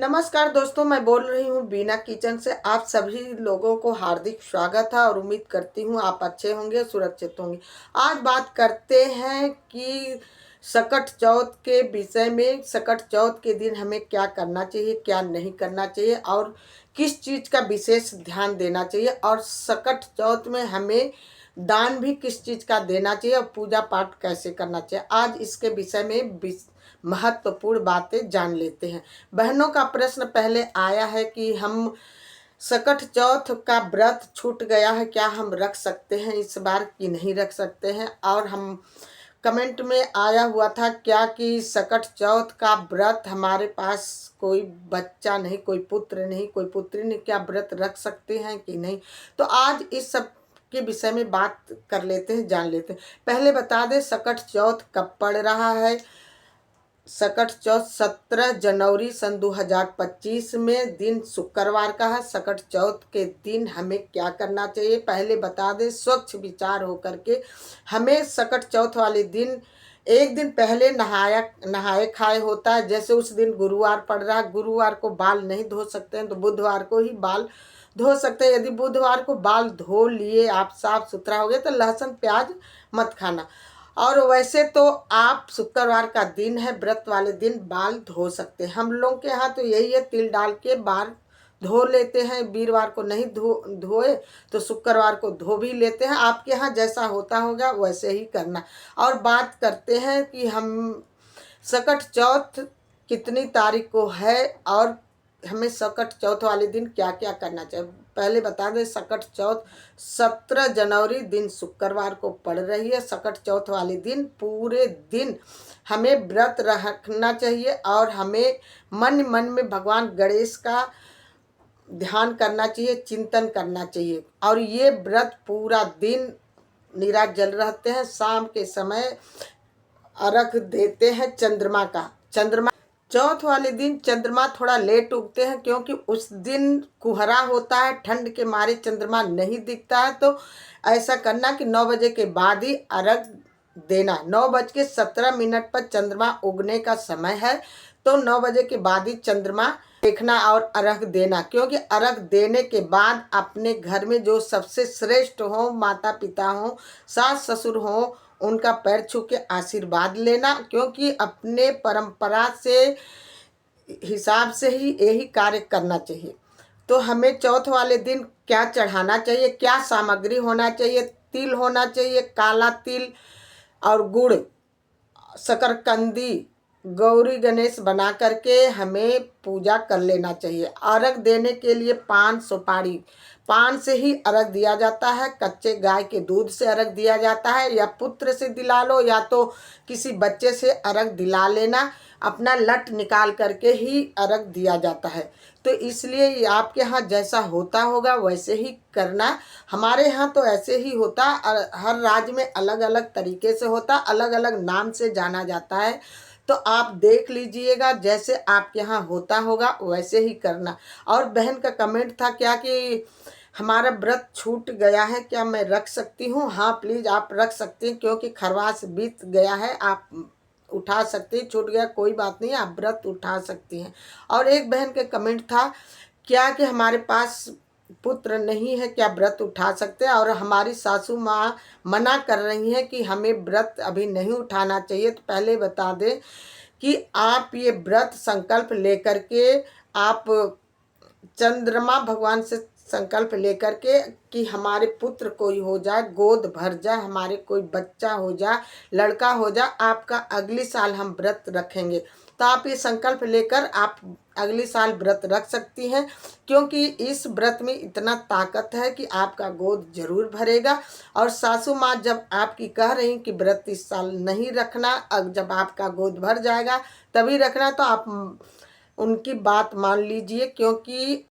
नमस्कार दोस्तों, मैं बोल रही हूँ बीना किचन से। आप सभी लोगों को हार्दिक स्वागत है और उम्मीद करती हूँ आप अच्छे होंगे, सुरक्षित होंगे। आज बात करते हैं कि सकट चौथ के विषय में। सकट चौथ के दिन हमें क्या करना चाहिए, क्या नहीं करना चाहिए और किस चीज़ का विशेष ध्यान देना चाहिए, और सकट चौथ में हमें दान भी किस चीज़ का देना चाहिए और पूजा पाठ कैसे करना चाहिए। आज इसके विषय में महत्वपूर्ण बातें जान लेते हैं। बहनों का प्रश्न पहले आया है कि हम सकट चौथ का व्रत छूट गया है, क्या हम रख सकते हैं इस बार कि नहीं रख सकते हैं। और हम कमेंट में आया हुआ था क्या कि सकट चौथ का व्रत हमारे पास कोई बच्चा नहीं, कोई पुत्र नहीं, कोई पुत्री नहीं, क्या व्रत रख सकते हैं कि नहीं। तो आज इस सब के विषय में बात कर लेते हैं, जान लेते हैं। पहले बता दें सकट चौथ कब पड़ रहा है। सकट चौथ 17 जनवरी सन 2025 में दिन शुक्रवार का है। सकट चौथ के दिन हमें क्या करना चाहिए पहले बता दें, स्वच्छ विचार होकर के हमें सकट चौथ वाले दिन एक दिन पहले नहाए खाए होता है। जैसे उस दिन गुरुवार पड़ रहा है, गुरुवार को बाल नहीं धो सकते हैं तो बुधवार को ही बाल धो सकते हैं। यदि बुधवार को बाल धो लिए, आप साफ सुथरा हो गए, तो लहसुन प्याज मत खाना। और वैसे तो आप शुक्रवार का दिन है, व्रत वाले दिन बाल धो सकते हैं। हम लोग के यहाँ तो यही है, तिल डाल के बाल धो लेते हैं। वीरवार को नहीं धोए तो शुक्रवार को धो भी लेते हैं। आपके यहाँ जैसा होता होगा वैसे ही करना। और बात करते हैं कि हम सकट चौथ कितनी तारीख को है और हमें सकट चौथ वाले दिन क्या क्या करना चाहिए। पहले बता दें, सकट चौथ 17 जनवरी दिन शुक्रवार को पड़ रही है। सकट चौथ वाले दिन पूरे दिन हमें व्रत रखना चाहिए और हमें मन मन में भगवान गणेश का ध्यान करना चाहिए, चिंतन करना चाहिए। और ये व्रत पूरा दिन निराजल रहते हैं। शाम के समय अर्घ देते हैं चंद्रमा का। चंद्रमा चौथ वाले दिन चंद्रमा थोड़ा लेट उगते हैं क्योंकि उस दिन कुहरा होता है, ठंड के मारे चंद्रमा नहीं दिखता है। तो ऐसा करना कि 9 बजे के बाद ही अर्घ देना। 9:17 पर चंद्रमा उगने का समय है, तो 9 बजे के बाद ही चंद्रमा देखना और अर्घ देना। क्योंकि अर्घ देने के बाद अपने घर में जो सबसे श्रेष्ठ हो, माता पिता हो, सास ससुर हो, उनका पैर छू के आशीर्वाद लेना। क्योंकि अपने परंपरा से हिसाब से ही यही कार्य करना चाहिए। तो हमें चौथ वाले दिन क्या चढ़ाना चाहिए, क्या सामग्री होना चाहिए। तिल होना चाहिए, काला तिल और गुड़, शकरकंदी, गौरी गणेश बना करके हमें पूजा कर लेना चाहिए। अर्घ देने के लिए पान सुपारी, पान से ही अर्घ दिया जाता है। कच्चे गाय के दूध से अर्घ दिया जाता है, या पुत्र से दिला लो या तो किसी बच्चे से अर्घ दिला लेना। अपना लट निकाल करके ही अर्घ दिया जाता है। तो इसलिए आपके यहाँ जैसा होता होगा वैसे ही करना। हमारे यहाँ तो ऐसे ही होता, हर राज्य में अलग अलग तरीके से होता, अलग अलग नाम से जाना जाता है। तो आप देख लीजिएगा, जैसे आपके यहाँ होता होगा वैसे ही करना। और बहन का कमेंट था क्या कि हमारा व्रत छूट गया है, क्या मैं रख सकती हूँ। हाँ प्लीज़ आप रख सकती हैं, क्योंकि खरवास बीत गया है, आप उठा सकती हैं। छूट गया कोई बात नहीं, आप व्रत उठा सकती हैं। और एक बहन के कमेंट था क्या कि हमारे पास पुत्र नहीं है, क्या व्रत उठा सकते हैं। और हमारी सासू माँ मना कर रही हैं कि हमें व्रत अभी नहीं उठाना चाहिए। तो पहले बता दें कि आप ये व्रत संकल्प लेकर के आप चंद्रमा भगवान से संकल्प लेकर के कि हमारे पुत्र कोई हो जाए, गोद भर जाए, हमारे कोई बच्चा हो जाए, लड़का हो जाए, आपका अगली साल हम व्रत रखेंगे। तो आप ये संकल्प लेकर आप अगली साल व्रत रख सकती हैं। क्योंकि इस व्रत में इतना ताकत है कि आपका गोद जरूर भरेगा। और सासू माँ जब आपकी कह रही कि व्रत इस साल नहीं रखना, अब जब आपका गोद भर जाएगा तभी रखना, तो आप उनकी बात मान लीजिए। क्योंकि